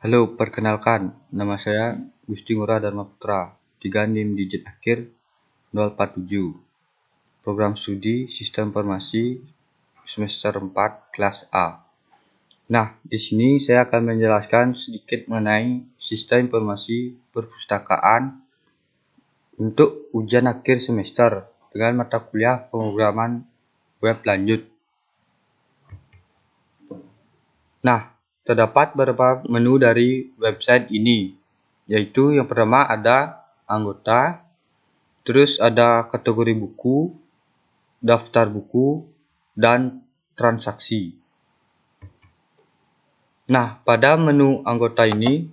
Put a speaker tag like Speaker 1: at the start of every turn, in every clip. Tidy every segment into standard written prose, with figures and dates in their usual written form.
Speaker 1: Halo, perkenalkan, nama saya Gusti Ngurah Dharma Putra, 3 NIM digit akhir 047. Program studi Sistem Informasi semester 4 kelas A. Nah, di sini saya akan menjelaskan sedikit mengenai sistem informasi perpustakaan untuk ujian akhir semester dengan mata kuliah pemrograman web lanjut. Nah, terdapat beberapa menu dari website ini, yaitu yang pertama ada anggota, terus ada kategori buku, daftar buku, dan transaksi. Nah, pada menu anggota ini,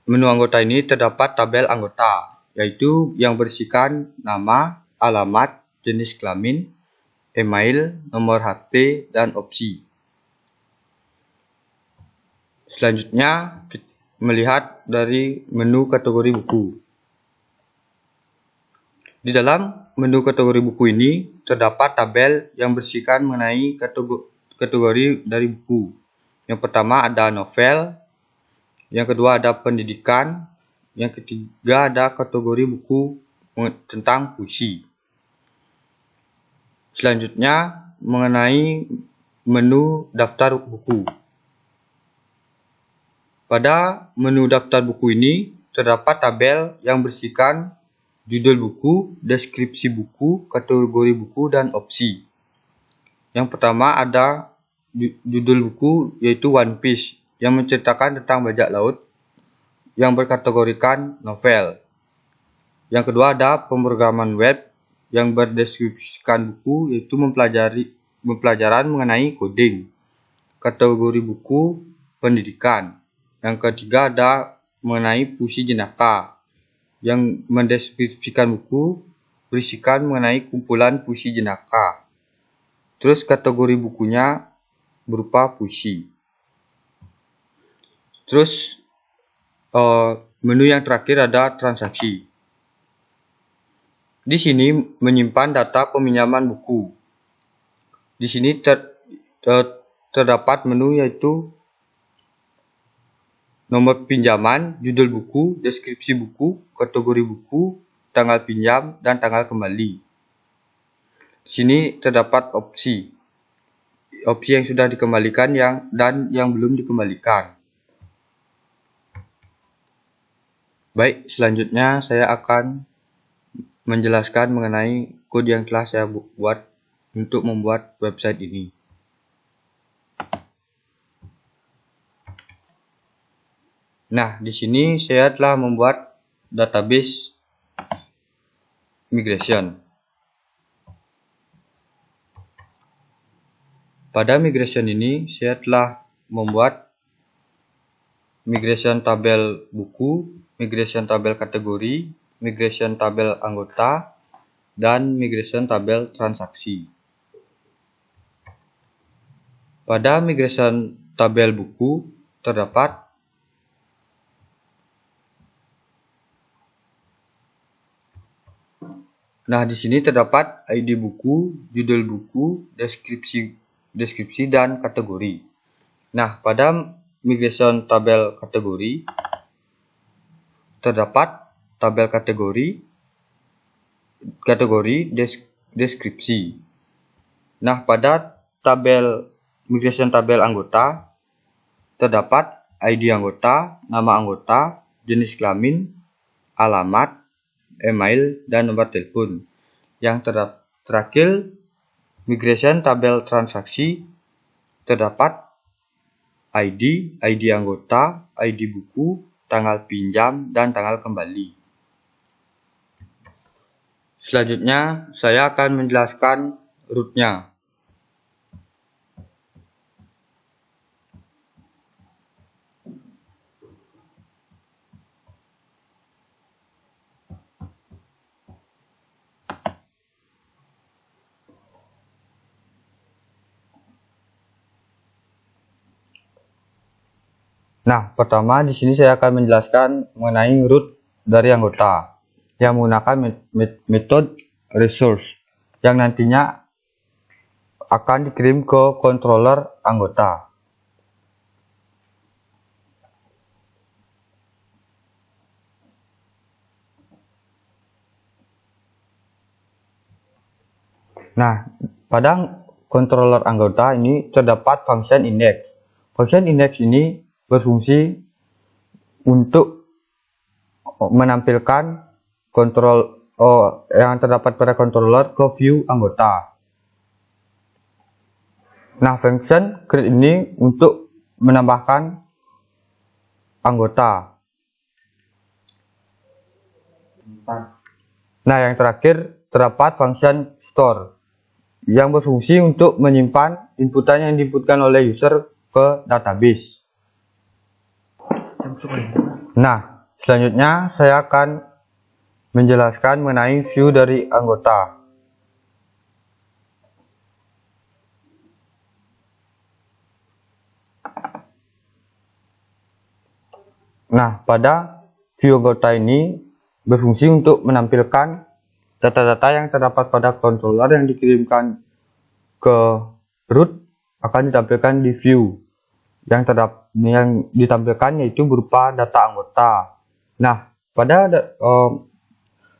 Speaker 1: menu anggota ini terdapat tabel anggota, yaitu yang berisikan nama, alamat, jenis kelamin, email, nomor HP, dan opsi. Selanjutnya, kita melihat dari menu kategori buku. Di dalam menu kategori buku ini, terdapat tabel yang berisikan mengenai kategori dari buku. Yang pertama ada novel, yang kedua ada pendidikan, yang ketiga ada kategori buku tentang puisi. Selanjutnya mengenai menu daftar buku. Pada menu daftar buku ini terdapat tabel yang berisikan judul buku, deskripsi buku, kategori buku, dan opsi. Yang pertama ada judul buku yaitu One Piece yang menceritakan tentang bajak laut yang berkategorikan novel. Yang kedua ada pemrograman web yang berdeskripsikan buku yaitu pembelajaran mengenai coding. Kategori buku pendidikan. Yang ketiga ada mengenai puisi jenaka yang mendeskripsikan buku berisikan mengenai kumpulan puisi jenaka. Terus kategori bukunya berupa puisi. Terus menu yang terakhir ada transaksi. Di sini menyimpan data peminjaman buku. Di sini terdapat menu yaitu nomor pinjaman, judul buku, deskripsi buku, kategori buku, tanggal pinjam, dan tanggal kembali. Di sini terdapat opsi yang sudah dikembalikan dan yang belum dikembalikan. Baik, selanjutnya saya akan menjelaskan mengenai kode yang telah saya buat untuk membuat website ini. Nah, di sini saya telah membuat database migration. Pada migration ini, saya telah membuat migration tabel buku, migration tabel kategori, migration tabel anggota, dan migration tabel transaksi. Pada migration tabel buku terdapat di sini terdapat ID buku, judul buku, deskripsi dan kategori. Nah, pada migration tabel kategori terdapat tabel kategori, deskripsi. Nah, pada migration tabel anggota terdapat ID anggota, nama anggota, jenis kelamin, alamat, email, dan nomor telepon. Yang terakhir, migration tabel transaksi terdapat ID anggota, ID buku, tanggal pinjam, dan tanggal kembali. Selanjutnya, saya akan menjelaskan rootnya. Nah, pertama di sini saya akan menjelaskan mengenai root dari anggota. yang menggunakan metode resource yang nantinya akan dikirim ke controller anggota. Nah, pada controller anggota ini terdapat function index. Function index ini berfungsi untuk menampilkan kontrol yang terdapat pada controller ke view anggota. Nah, function create ini untuk menambahkan anggota. Nah, yang terakhir terdapat function store yang berfungsi untuk menyimpan inputan yang diinputkan oleh user ke database. Nah, selanjutnya saya akan menjelaskan mengenai view dari anggota. Nah, pada view anggota ini berfungsi untuk menampilkan data-data yang terdapat pada controller yang dikirimkan ke root akan ditampilkan di view. Yang ditampilkan yaitu berupa data anggota. Nah, pada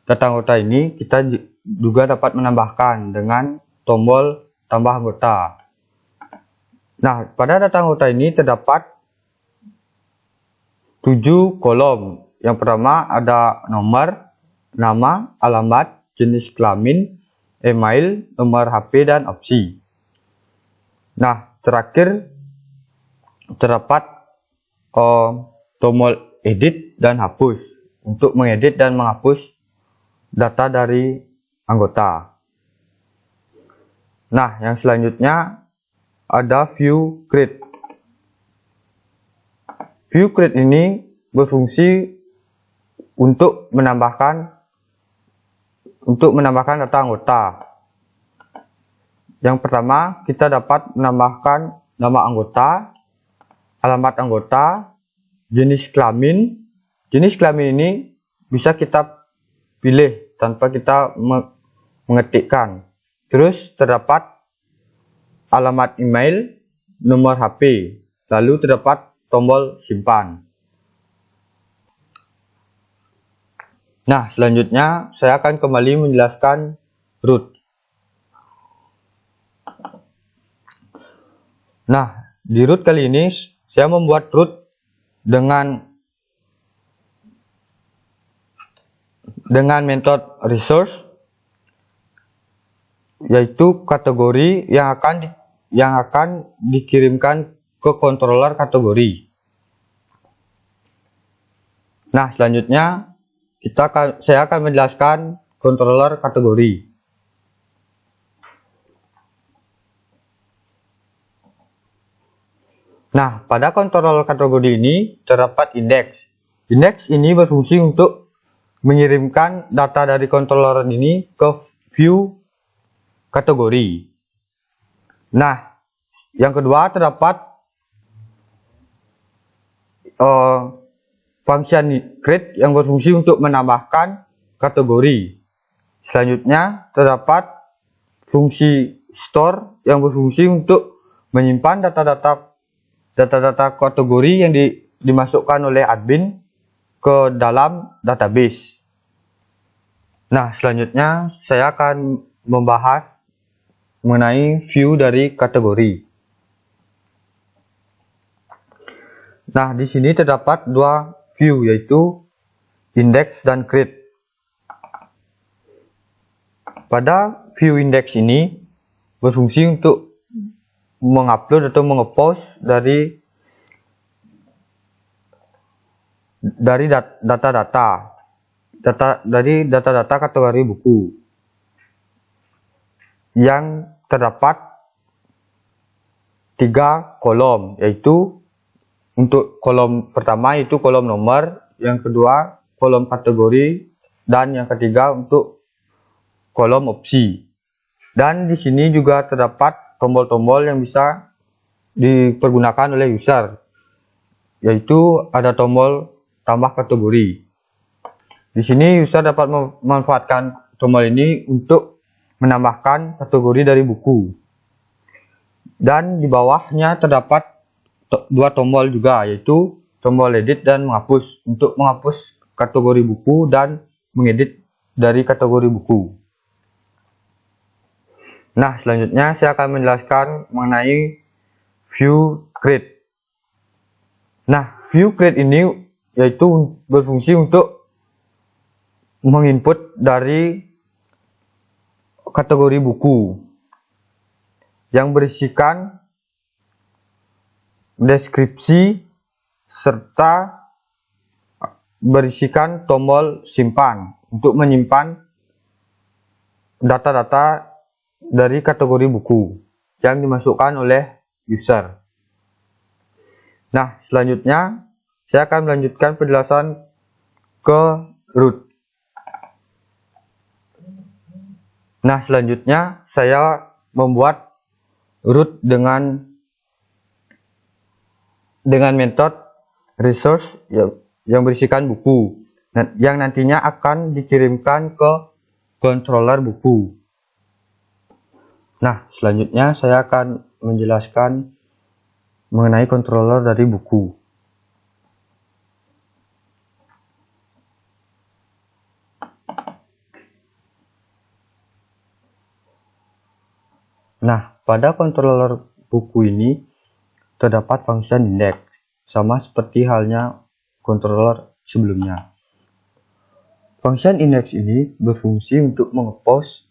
Speaker 1: data anggota ini kita juga dapat menambahkan dengan tombol tambah anggota. Nah, pada data anggota ini terdapat 7 kolom. Yang pertama ada nomor, nama, alamat, jenis kelamin, email, nomor HP, dan opsi. Nah, terakhir terdapat tombol edit dan hapus untuk mengedit dan menghapus data dari anggota. Nah, yang selanjutnya ada view create. View create ini berfungsi untuk menambahkan data anggota. Yang pertama, kita dapat menambahkan nama anggota, alamat anggota, jenis kelamin. Jenis kelamin ini bisa kita pilih tanpa kita mengetikkan. Terus terdapat alamat email, nomor HP, lalu terdapat tombol simpan. Nah, selanjutnya saya akan kembali menjelaskan root. Nah, di root kali ini saya membuat root dengan metode resource, yaitu kategori yang akan dikirimkan ke controller kategori. Nah, selanjutnya saya akan menjelaskan controller kategori. Nah, pada controller kategori ini terdapat index. Index ini berfungsi untuk mengirimkan data dari controller ini ke view kategori. Nah, yang kedua terdapat function create yang berfungsi untuk menambahkan kategori. Selanjutnya terdapat fungsi store yang berfungsi untuk menyimpan data-data kategori yang dimasukkan oleh admin ke dalam database. Nah, selanjutnya saya akan membahas mengenai view dari kategori. Nah, di sini terdapat dua view, yaitu index dan create. Pada view index ini berfungsi untuk mengupload atau mengepost dari data-data kategori buku yang terdapat 3 kolom, yaitu untuk kolom pertama itu kolom nomor, yang kedua kolom kategori, dan yang ketiga untuk kolom opsi. Dan di sini juga terdapat tombol-tombol yang bisa dipergunakan oleh user, yaitu ada tombol tambah kategori. Di sini user dapat memanfaatkan tombol ini untuk menambahkan kategori dari buku. Dan di bawahnya terdapat dua tombol juga, yaitu tombol edit dan menghapus untuk menghapus kategori buku dan mengedit dari kategori buku. Nah, selanjutnya saya akan menjelaskan mengenai view create. Nah, view create ini yaitu berfungsi untuk menginput dari kategori buku yang berisikan deskripsi serta berisikan tombol simpan untuk menyimpan data-data dari kategori buku yang dimasukkan oleh user. Nah, selanjutnya saya akan melanjutkan penjelasan ke root. Nah, selanjutnya saya membuat root dengan metode resource yang berisikan buku yang nantinya akan dikirimkan ke controller buku. Nah, selanjutnya saya akan menjelaskan mengenai controller dari buku. Nah, pada controller buku ini terdapat function index, sama seperti halnya controller sebelumnya. Function index ini berfungsi untuk mengepost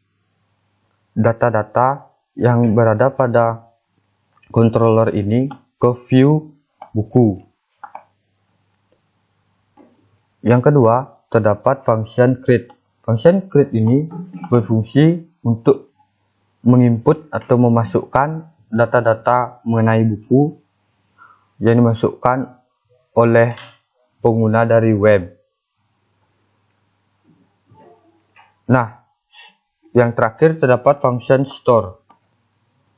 Speaker 1: data-data yang berada pada controller ini ke view buku. Yang kedua, terdapat function create. Function create ini berfungsi untuk menginput atau memasukkan data-data mengenai buku yang dimasukkan oleh pengguna dari web. Nah, yang terakhir terdapat function store.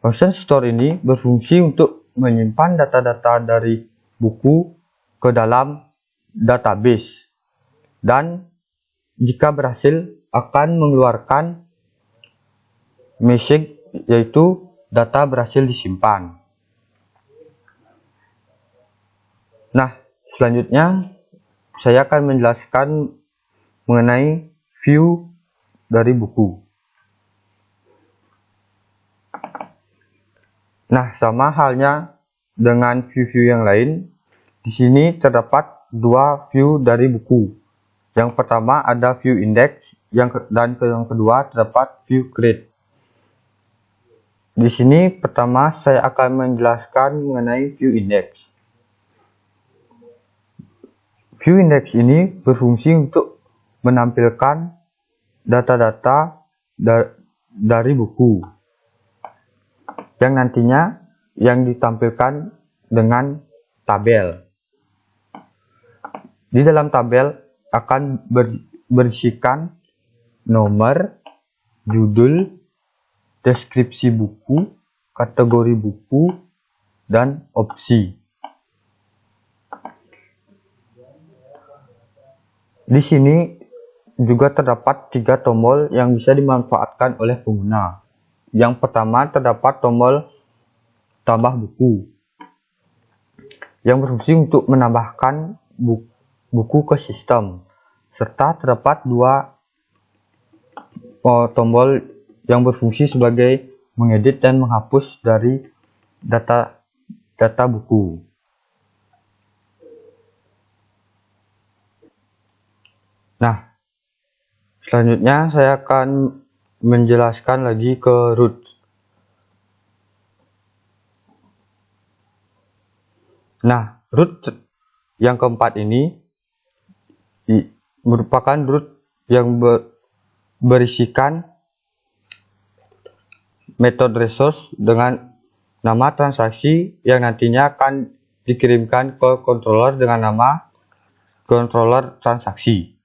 Speaker 1: Function store ini berfungsi untuk menyimpan data-data dari buku ke dalam database dan jika berhasil akan mengeluarkan message yaitu data berhasil disimpan. Nah, selanjutnya saya akan menjelaskan mengenai view dari buku. Nah, sama halnya dengan view-view yang lain, di sini terdapat dua view dari buku. Yang pertama ada view index, dan yang kedua terdapat view create. Di sini pertama saya akan menjelaskan mengenai view index. View index ini berfungsi untuk menampilkan data-data dari buku yang nantinya yang ditampilkan dengan tabel. Di dalam tabel akan berisikan nomor, judul, deskripsi buku, kategori buku, dan opsi. Di sini juga terdapat 3 tombol yang bisa dimanfaatkan oleh pengguna. Yang pertama terdapat tombol tambah buku yang berfungsi untuk menambahkan buku ke sistem, serta terdapat 2 tombol yang berfungsi sebagai mengedit dan menghapus dari data buku. Nah, selanjutnya saya akan menjelaskan lagi ke root. Nah, root yang keempat ini merupakan root yang berisikan metode resource dengan nama transaksi yang nantinya akan dikirimkan ke controller dengan nama controller transaksi.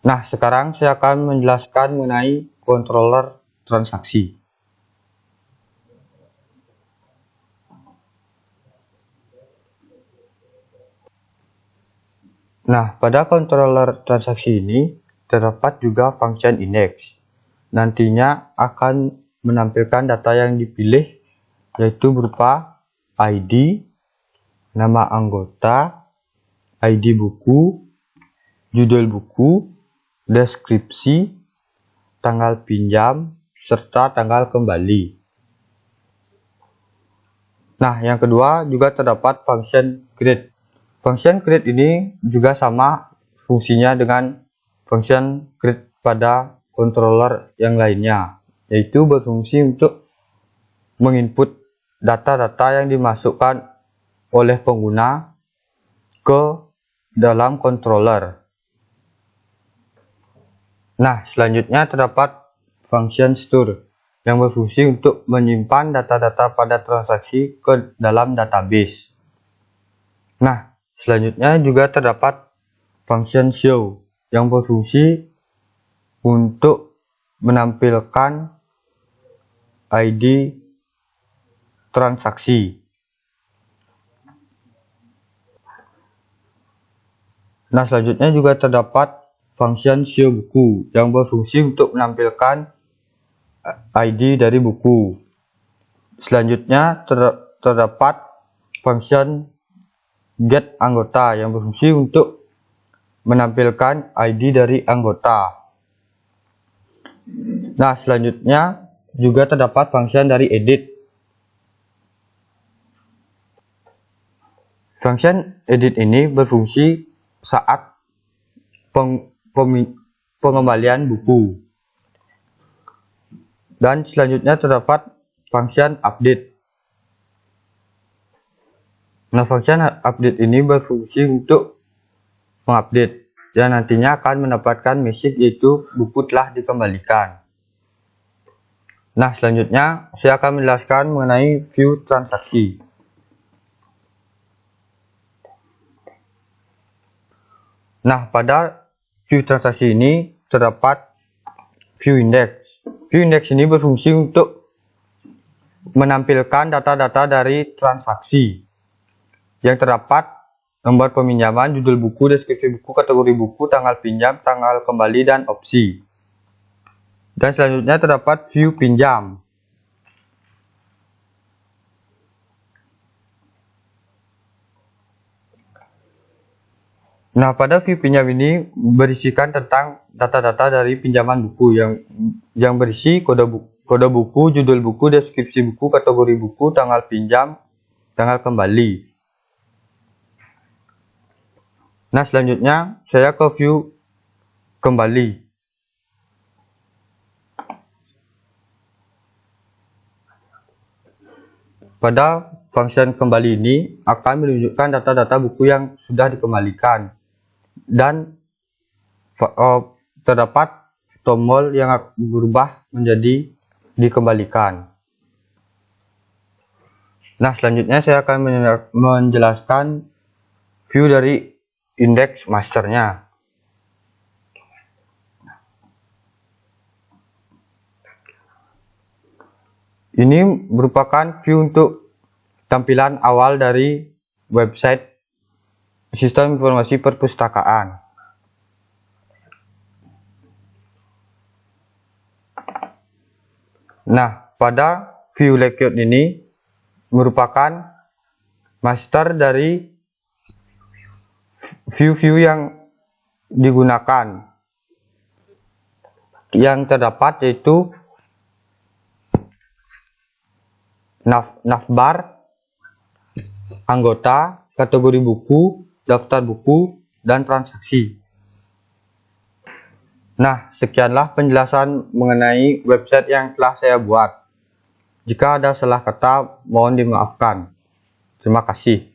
Speaker 1: Nah, sekarang saya akan menjelaskan mengenai controller transaksi. Nah, pada controller transaksi ini terdapat juga function index. Nantinya akan menampilkan data yang dipilih, yaitu berupa ID, nama anggota, ID buku, judul buku, deskripsi, tanggal pinjam, serta tanggal kembali. Nah, yang kedua juga terdapat function create. Function create ini juga sama fungsinya dengan function create pada controller yang lainnya, yaitu berfungsi untuk menginput data-data yang dimasukkan oleh pengguna ke dalam controller. Nah, selanjutnya terdapat function store yang berfungsi untuk menyimpan data-data pada transaksi ke dalam database. Nah, selanjutnya juga terdapat function show yang berfungsi untuk menampilkan ID transaksi. Nah, selanjutnya juga terdapat function show buku yang berfungsi untuk menampilkan ID dari buku. Selanjutnya terdapat function get anggota yang berfungsi untuk menampilkan ID dari anggota. Nah, selanjutnya juga terdapat function dari edit. Function edit ini berfungsi saat pengembalian buku. Dan selanjutnya terdapat function update. Nah, function update ini berfungsi untuk mengupdate yang nantinya akan mendapatkan message yaitu buku telah dikembalikan. Nah, selanjutnya saya akan menjelaskan mengenai view transaksi. Nah, pada view transaksi ini terdapat view index. View index ini berfungsi untuk menampilkan data-data dari transaksi yang terdapat nomor peminjaman, judul buku, deskripsi buku, kategori buku, tanggal pinjam, tanggal kembali, dan opsi. Dan selanjutnya terdapat view pinjam. Nah, pada view pinjam ini berisikan tentang data-data dari pinjaman buku yang berisi kode buku, judul buku, deskripsi buku, kategori buku, tanggal pinjam, tanggal kembali. Nah, selanjutnya saya ke view kembali. Pada function kembali ini akan menunjukkan data-data buku yang sudah dikembalikan. Dan terdapat tombol yang berubah menjadi dikembalikan. Nah, selanjutnya saya akan menjelaskan view dari indeks masternya. Ini merupakan view untuk tampilan awal dari website Sistem Informasi Perpustakaan. Nah, pada view layout ini merupakan master dari view-view yang digunakan. Yang terdapat yaitu navbar, anggota, kategori buku, daftar buku, dan transaksi. Nah, sekianlah penjelasan mengenai website yang telah saya buat. Jika ada salah kata, mohon dimaafkan. Terima kasih.